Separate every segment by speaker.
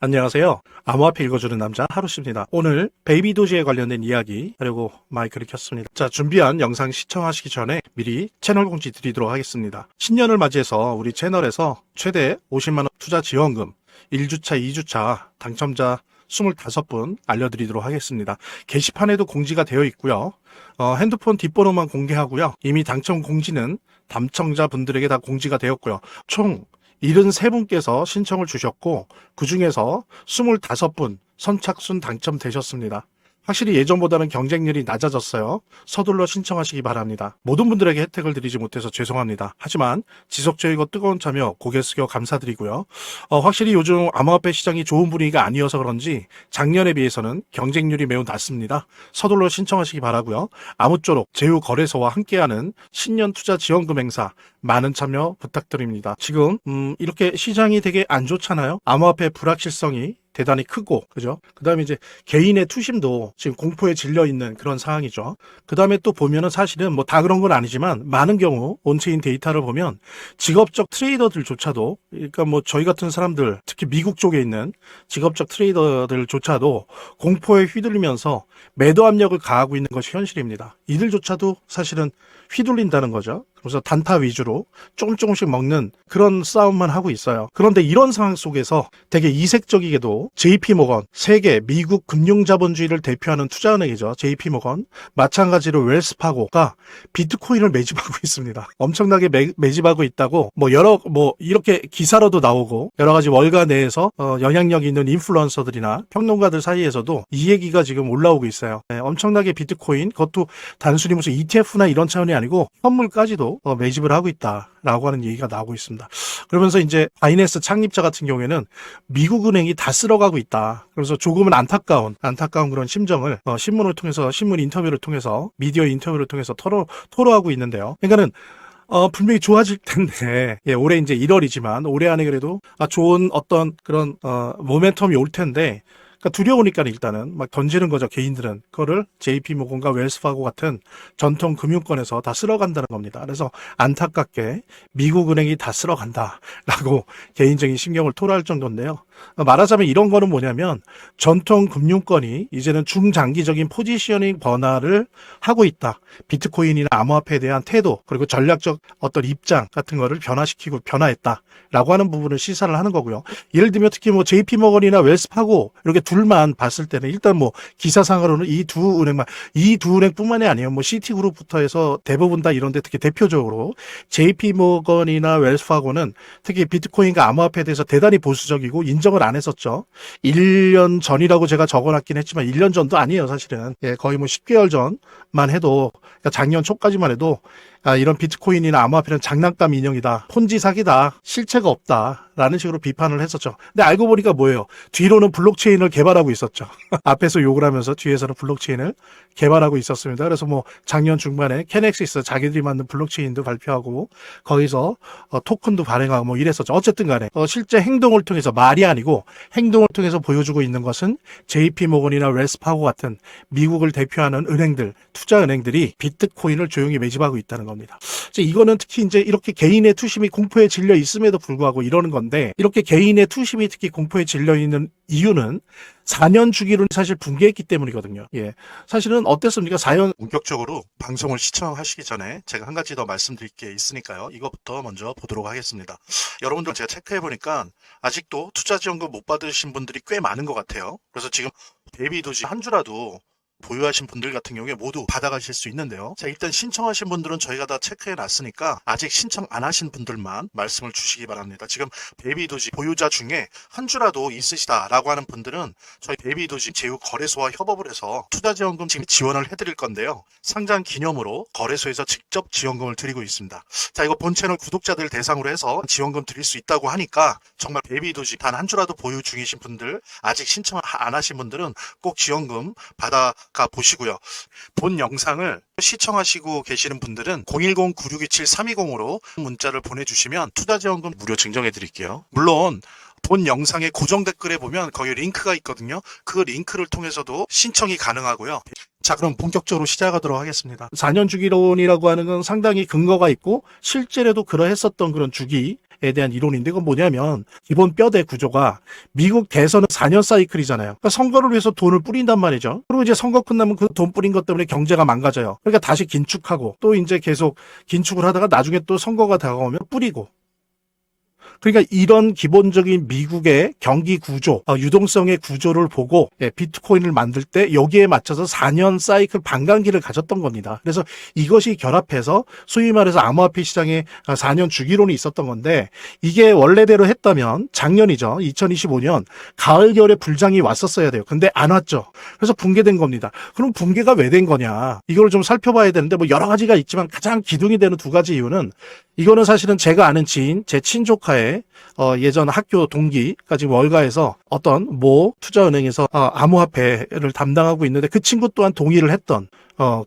Speaker 1: 안녕하세요. 암호화폐 읽어주는 남자 하루씨입니다. 오늘 베이비 도지에 관련된 이야기 하려고 마이크를 켰습니다. 자, 준비한 영상 시청하시기 전에 미리 채널 공지 드리도록 하겠습니다. 신년을 맞이해서 우리 채널에서 최대 50만원 투자 지원금 1주차, 2주차 당첨자 25분 알려드리도록 하겠습니다. 게시판에도 공지가 되어 있고요. 핸드폰 뒷번호만 공개하고요. 이미 당첨 공지는 당첨자분들에게 다 공지가 되었고요. 총 73분께서 신청을 주셨고 그 중에서 25분 선착순 당첨되셨습니다. 확실히 예전보다는 경쟁률이 낮아졌어요. 서둘러 신청하시기 바랍니다. 모든 분들에게 혜택을 드리지 못해서 죄송합니다. 하지만 지속적이고 뜨거운 참여 고개 숙여 감사드리고요. 확실히 요즘 암호화폐 시장이 좋은 분위기가 아니어서 그런지 작년에 비해서는 경쟁률이 매우 낮습니다. 서둘러 신청하시기 바라고요. 아무쪼록 제휴거래소와 함께하는 신년 투자 지원금 행사 많은 참여 부탁드립니다. 지금 이렇게 시장이 되게 안 좋잖아요. 암호화폐 불확실성이 대단히 크고, 그죠? 그 다음에 이제 개인의 투심도 지금 공포에 질려 있는 그런 상황이죠. 그 다음에 또 보면은 사실은 뭐 다 그런 건 아니지만 많은 경우 온체인 데이터를 보면 직업적 트레이더들조차도, 그러니까 뭐 저희 같은 사람들, 특히 미국 쪽에 있는 직업적 트레이더들조차도 공포에 휘둘리면서 매도 압력을 가하고 있는 것이 현실입니다. 이들조차도 사실은 휘둘린다는 거죠. 그래서 단타 위주로 조금씩 먹는 그런 싸움만 하고 있어요. 그런데 이런 상황 속에서 되게 이색적이게도 JP모건, 세계 미국 금융자본주의를 대표하는 투자은행이죠. JP모건, 마찬가지로 웰스파고가 비트코인을 매집하고 있습니다. 엄청나게 매집하고 있다고 이렇게 기사로도 나오고 여러 가지 월가 내에서 영향력 있는 인플루언서들이나 평론가들 사이에서도 이 얘기가 지금 올라오고 있어요. 네, 엄청나게 비트코인, 그것도 단순히 무슨 ETF나 이런 차원이 아니고 현물까지도 매집을 하고 있다라고 하는 얘기가 나오고 있습니다. 그러면서 이제 바이낸스 창립자 같은 경우에는 미국 은행이 다 쓸어가고 있다. 그래서 조금은 안타까운 그런 심정을 신문을 통해서, 신문 인터뷰를 통해서, 미디어 인터뷰를 통해서 토로하고 있는데요. 그러니까는 분명히 좋아질 텐데, 예, 올해 이제 1월이지만 올해 안에 그래도 좋은 어떤 그런 모멘텀이 올 텐데. 그러니까 두려우니까 일단은 막 던지는 거죠. 개인들은 그거를 JP모건과 웰스파고 같은 전통 금융권에서 다 쓸어간다는 겁니다. 그래서 안타깝게 미국 은행이 다 쓸어간다라고 개인적인 심경을 토로할 정도인데요. 말하자면 이런 거는 뭐냐면 전통 금융권이 이제는 중장기적인 포지셔닝 변화를 하고 있다. 비트코인이나 암호화폐에 대한 태도 그리고 전략적 어떤 입장 같은 거를 변화했다라고 하는 부분을 시사를 하는 거고요. 예를 들면 특히 뭐 JP모건이나 웰스파고 이렇게 둘만 봤을 때는 일단 뭐 기사상으로는 이 두 은행뿐만이 아니에요. 뭐 시티그룹부터 해서 대부분 다 이런데 특히 대표적으로 JP모건이나 웰스파고는 특히 비트코인과 암호화폐에 대해서 대단히 보수적이고 인정을 안 했었죠. 1년 전이라고 제가 적어놨긴 했지만 1년 전도 아니에요, 사실은. 예, 거의 뭐 10개월 전만 해도, 그러니까 작년 초까지만 해도 이런 비트코인이나 암호화폐는 장난감 인형이다. 폰지 사기다. 실체가 없다. 라는 식으로 비판을 했었죠. 근데 알고 보니까 뭐예요? 뒤로는 블록체인을 개발하고 있었죠. 앞에서 욕을 하면서 뒤에서는 블록체인을 개발하고 있었습니다. 그래서 뭐 작년 중반에 캐넥시스 자기들이 만든 블록체인도 발표하고 거기서 토큰도 발행하고 뭐 이랬었죠. 어쨌든 간에 실제 행동을 통해서, 말이 아니고 행동을 통해서 보여주고 있는 것은 JP모건이나 웰스파고 같은 미국을 대표하는 은행들, 투자 은행들이 비트코인을 조용히 매집하고 있다는 겁니다. 이거는 특히 이제 이렇게 개인의 투심이 공포에 질려 있음에도 불구하고 이러는 건데, 이렇게 개인의 투심이 특히 공포에 질려 있는 이유는 4년 주기로는 사실 붕괴했기 때문이거든요. 예. 사실은 어땠습니까? 4년 본격적으로 방송을 시청하시기 전에 제가 한 가지 더 말씀드릴 게 있으니까요. 이것부터 먼저 보도록 하겠습니다. 여러분들 제가 체크해보니까 아직도 투자지원금 못 받으신 분들이 꽤 많은 것 같아요. 그래서 지금 베이비 도지 한 주라도 보유하신 분들 같은 경우에 모두 받아가실 수 있는데요. 자, 일단 신청하신 분들은 저희가 다 체크해 놨으니까 아직 신청 안 하신 분들만 말씀을 주시기 바랍니다. 지금 베이비도지 보유자 중에 한 주라도 있으시다라고 하는 분들은 저희 베이비도지 제휴 거래소와 협업을 해서 투자지원금 지금 지원을 해드릴 건데요. 상장 기념으로 거래소에서 직접 지원금을 드리고 있습니다. 자, 이거 본 채널 구독자들 대상으로 해서 지원금 드릴 수 있다고 하니까 정말 베이비도지 단 한 주라도 보유 중이신 분들, 아직 신청 안 하신 분들은 꼭 지원금 받아 보시고요. 본 영상을 시청하시고 계시는 분들은 010-9627-320으로 문자를 보내주시면 투자지원금 무료 증정해 드릴게요. 물론 본 영상의 고정 댓글에 보면 거기 링크가 있거든요. 그 링크를 통해서도 신청이 가능하고요. 자, 그럼 본격적으로 시작하도록 하겠습니다. 4년 주기론이라고 하는 건 상당히 근거가 있고 실제로도 그러했었던 그런 주기 대한 이론인데, 이건 뭐냐면 기본 뼈대 구조가 미국 대선은 4년 사이클이잖아요. 그러니까 선거를 위해서 돈을 뿌린단 말이죠. 그리고 이제 선거 끝나면 그 돈 뿌린 것 때문에 경제가 망가져요. 그러니까 다시 긴축하고 또 이제 계속 긴축을 하다가 나중에 또 선거가 다가오면 뿌리고. 그러니까 이런 기본적인 미국의 경기 구조, 유동성의 구조를 보고 비트코인을 만들 때 여기에 맞춰서 4년 사이클 반감기를 가졌던 겁니다. 그래서 이것이 결합해서 소위 말해서 암호화폐 시장에 4년 주기론이 있었던 건데, 이게 원래대로 했다면 작년이죠. 2025년 가을 겨울에 불장이 왔었어야 돼요. 근데 안 왔죠. 그래서 붕괴된 겁니다. 그럼 붕괴가 왜 된 거냐? 이걸 좀 살펴봐야 되는데, 뭐 여러 가지가 있지만 가장 기둥이 되는 두 가지 이유는, 이거는 사실은 제가 아는 지인, 제 친조카의 예전 학교 동기가 지금 월가에서 어떤 모 투자은행에서 암호화폐를 담당하고 있는데, 그 친구 또한 동의를 했던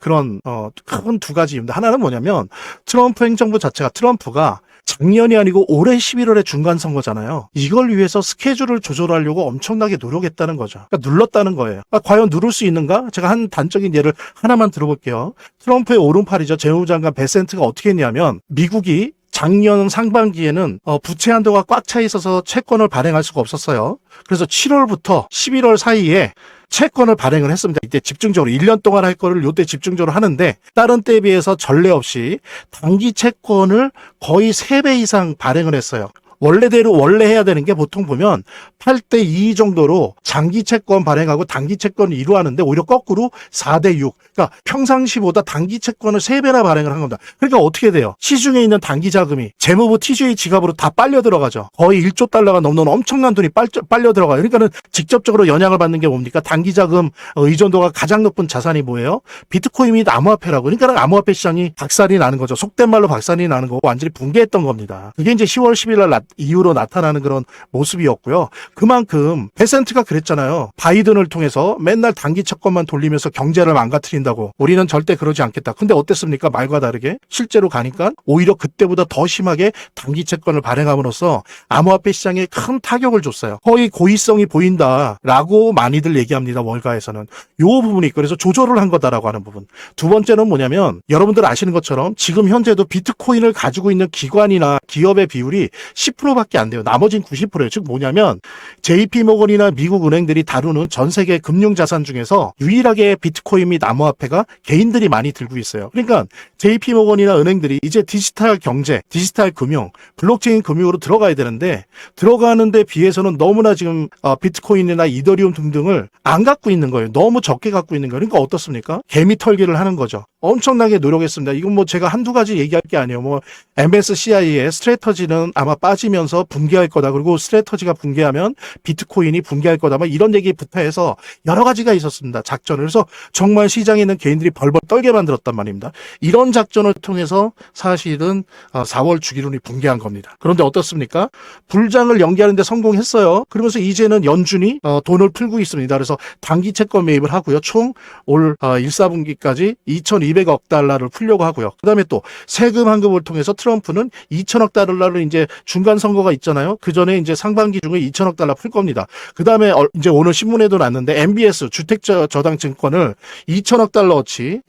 Speaker 1: 그런 큰 두 가지입니다. 하나는 뭐냐면, 트럼프 행정부 자체가, 트럼프가 작년이 아니고 올해 11월에 중간선거잖아요. 이걸 위해서 스케줄을 조절하려고 엄청나게 노력했다는 거죠. 그러니까 눌렀다는 거예요. 과연 누를 수 있는가? 제가 한 단적인 예를 하나만 들어볼게요. 트럼프의 오른팔이죠. 재무장관 베센트가 어떻게 했냐면, 미국이 작년 상반기에는 부채 한도가 꽉 차 있어서 채권을 발행할 수가 없었어요. 그래서 7월부터 11월 사이에 채권을 발행을 했습니다. 이때 집중적으로 1년 동안 할 거를 이때 집중적으로 하는데, 다른 때에 비해서 전례 없이 단기 채권을 거의 3배 이상 발행을 했어요. 원래대로 원래 해야 되는 게 보통 보면 8대 2 정도로 장기 채권 발행하고 단기 채권을 이루하는데, 오히려 거꾸로 4대 6. 그러니까 평상시보다 단기 채권을 3배나 발행을 한 겁니다. 그러니까 어떻게 돼요? 시중에 있는 단기 자금이 재무부 TGA 지갑으로 다 빨려 들어가죠. 거의 1조 달러가 넘는 엄청난 돈이 빨려 들어가요. 그러니까는 직접적으로 영향을 받는 게 뭡니까? 단기 자금 의존도가 가장 높은 자산이 뭐예요? 비트코인 및 암호화폐라고. 그러니까 암호화폐 시장이 박살이 나는 거죠. 속된 말로 박살이 나는 거고 완전히 붕괴했던 겁니다. 그게 이제 10월 10일 날 이후로 나타나는 그런 모습이었고요. 그만큼 베센트가 그랬잖아요. 바이든을 통해서 맨날 단기 채권만 돌리면서 경제를 망가뜨린다고. 우리는 절대 그러지 않겠다. 근데 어땠습니까? 말과 다르게 실제로 가니까 오히려 그때보다 더 심하게 단기 채권을 발행함으로써 암호화폐 시장에 큰 타격을 줬어요. 거의 고의성이 보인다라고 많이들 얘기합니다. 월가에서는. 요 부분이 있고, 그래서 조절을 한 거다라고 하는 부분. 두 번째는 뭐냐면, 여러분들 아시는 것처럼 지금 현재도 비트코인을 가지고 있는 기관이나 기업의 비율이 10%밖에 안 돼요. 나머지는 90%예요. 즉 뭐냐면, JP모건이나 미국 은행들이 다루는 전 세계 금융자산 중에서 유일하게 비트코인 및 암호화폐가 개인들이 많이 들고 있어요. 그러니까 JP모건이나 은행들이 이제 디지털 경제, 디지털 금융, 블록체인 금융으로 들어가야 되는데, 들어가는데 비해서는 너무나 지금 비트코인이나 이더리움 등등을 안 갖고 있는 거예요. 너무 적게 갖고 있는 거예요. 그러니까 어떻습니까? 개미 털기를 하는 거죠. 엄청나게 노력했습니다. 이건 뭐 제가 한두 가지 얘기할 게 아니에요. 뭐 MSCI의 스트래터지는 아마 빠지면서 붕괴할 거다. 그리고 스트래터지가 붕괴하면 비트코인이 붕괴할 거다. 뭐 이런 얘기부터 해서 여러 가지가 있었습니다. 작전을. 그래서 정말 시장에 있는 개인들이 벌벌 떨게 만들었단 말입니다. 이런 작전을 통해서 사실은 4월 주기론이 붕괴한 겁니다. 그런데 어떻습니까? 불장을 연기하는 데 성공했어요. 그러면서 이제는 연준이 돈을 풀고 있습니다. 그래서 단기 채권 매입을 하고요. 총 올 1, 4분기까지 2,200억 달러를 풀려고 하고요. 그다음에 또 세금 환급을 통해서 트럼프는 2천억 달러를 이제 중간 선거가 있잖아요. 그 전에 이제 상반기 중에 2천억 달러 풀 겁니다. 그다음에 이제 오늘 신문에도 났는데, MBS 주택저당증권을 2천억 달러어치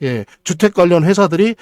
Speaker 1: 주택 관련 회사들이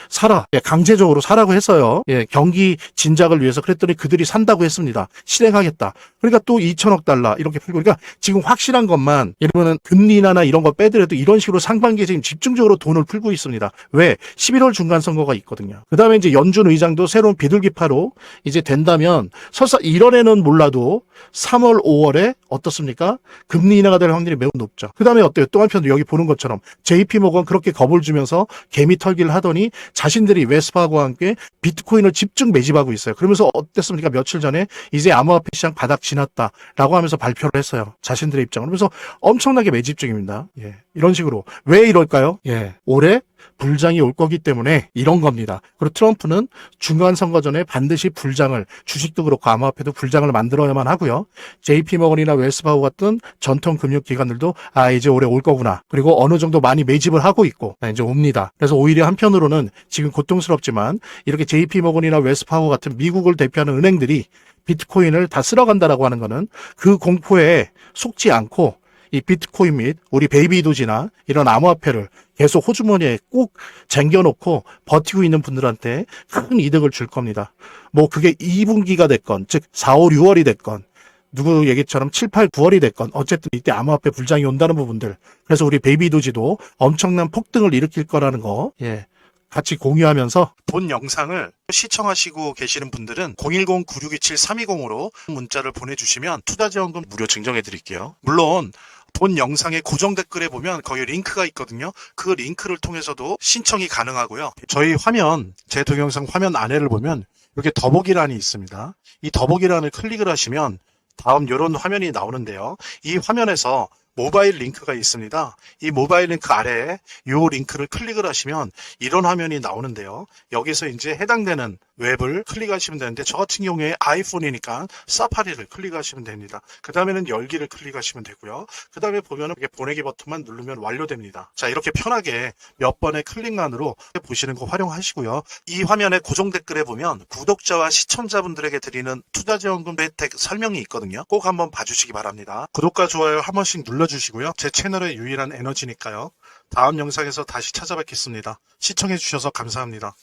Speaker 1: 강제적으로 사라고 했어요. 경기 진작을 위해서. 그랬더니 그들이 산다고 했습니다. 실행하겠다. 그러니까 또 2천억 달러 이렇게 풀고. 그러니까 지금 확실한 것만, 이러면은 금리 인하나 이런 거 빼더라도 이런 식으로 상반기에 지금 집중적으로 돈을 풀고 있습니다. 왜? 11월 중간 선거가 있거든요. 그다음에 이제 연준 의장도 새로운 비둘기파로 이제 된다면, 설사 1월에는 몰라도 3월, 5월에 어떻습니까? 금리 인하가 될 확률이 매우 높죠. 그다음에 어때요? 또 한편 여기 보는 것처럼 JP모건 그렇게 겁을 주면서 개미 털기를 하더니 자신들이 웨스파하고와 함께 비트코인을 집중 매집하고 있어요. 그러면서 어땠습니까? 며칠 전에 이제 암호화폐 시장 바닥 지났다라고 하면서 발표를 했어요. 자신들의 입장을. 그래서 엄청나게 매집 중입니다. 이런 식으로. 왜 이럴까요? 올해 불장이 올 거기 때문에 이런 겁니다. 그리고 트럼프는 중간 선거 전에 반드시 불장을, 주식도 그렇고 암호화폐도 불장을 만들어야만 하고요. JP모건이나 웰스파고 같은 전통 금융기관들도 이제 올해 올 거구나. 그리고 어느 정도 많이 매집을 하고 있고 이제 옵니다. 그래서 오히려 한편으로는 지금 고통스럽지만 이렇게 JP모건이나 웰스파고 같은 미국을 대표하는 은행들이 비트코인을 다 쓸어간다라고 하는 거는 그 공포에 속지 않고 이 비트코인 및 우리 베이비도지나 이런 암호화폐를 계속 호주머니에 꼭 쟁겨놓고 버티고 있는 분들한테 큰 이득을 줄 겁니다. 뭐 그게 2분기가 됐건, 즉 4, 5, 6월이 됐건, 누구 얘기처럼 7, 8, 9월이 됐건 어쨌든 이때 암호화폐 불장이 온다는 부분들. 그래서 우리 베이비도지도 엄청난 폭등을 일으킬 거라는 거 같이 공유하면서 본 영상을 시청하시고 계시는 분들은 010-9627-320으로 문자를 보내주시면 투자지원금 무료 증정해 드릴게요. 물론 본 영상의 고정 댓글에 보면 거기 링크가 있거든요. 그 링크를 통해서도 신청이 가능하고요. 저희 화면, 제 동영상 화면 아래를 보면 이렇게 더보기란이 있습니다. 이 더보기란을 클릭을 하시면 다음 이런 화면이 나오는데요. 이 화면에서 모바일 링크가 있습니다. 이 모바일 링크 아래에 이 링크를 클릭을 하시면 이런 화면이 나오는데요. 여기서 이제 해당되는 웹을 클릭하시면 되는데 저 같은 경우에 아이폰이니까 사파리를 클릭하시면 됩니다. 그 다음에는 열기를 클릭하시면 되고요. 그 다음에 보면은 이렇게 보내기 버튼만 누르면 완료됩니다. 자, 이렇게 편하게 몇 번의 클릭만으로 보시는 거 활용하시고요. 이 화면의 고정 댓글에 보면 구독자와 시청자분들에게 드리는 투자지원금 혜택 설명이 있거든요. 꼭 한번 봐주시기 바랍니다. 구독과 좋아요 한 번씩 눌러주시고요. 제 채널의 유일한 에너지니까요. 다음 영상에서 다시 찾아뵙겠습니다. 시청해주셔서 감사합니다.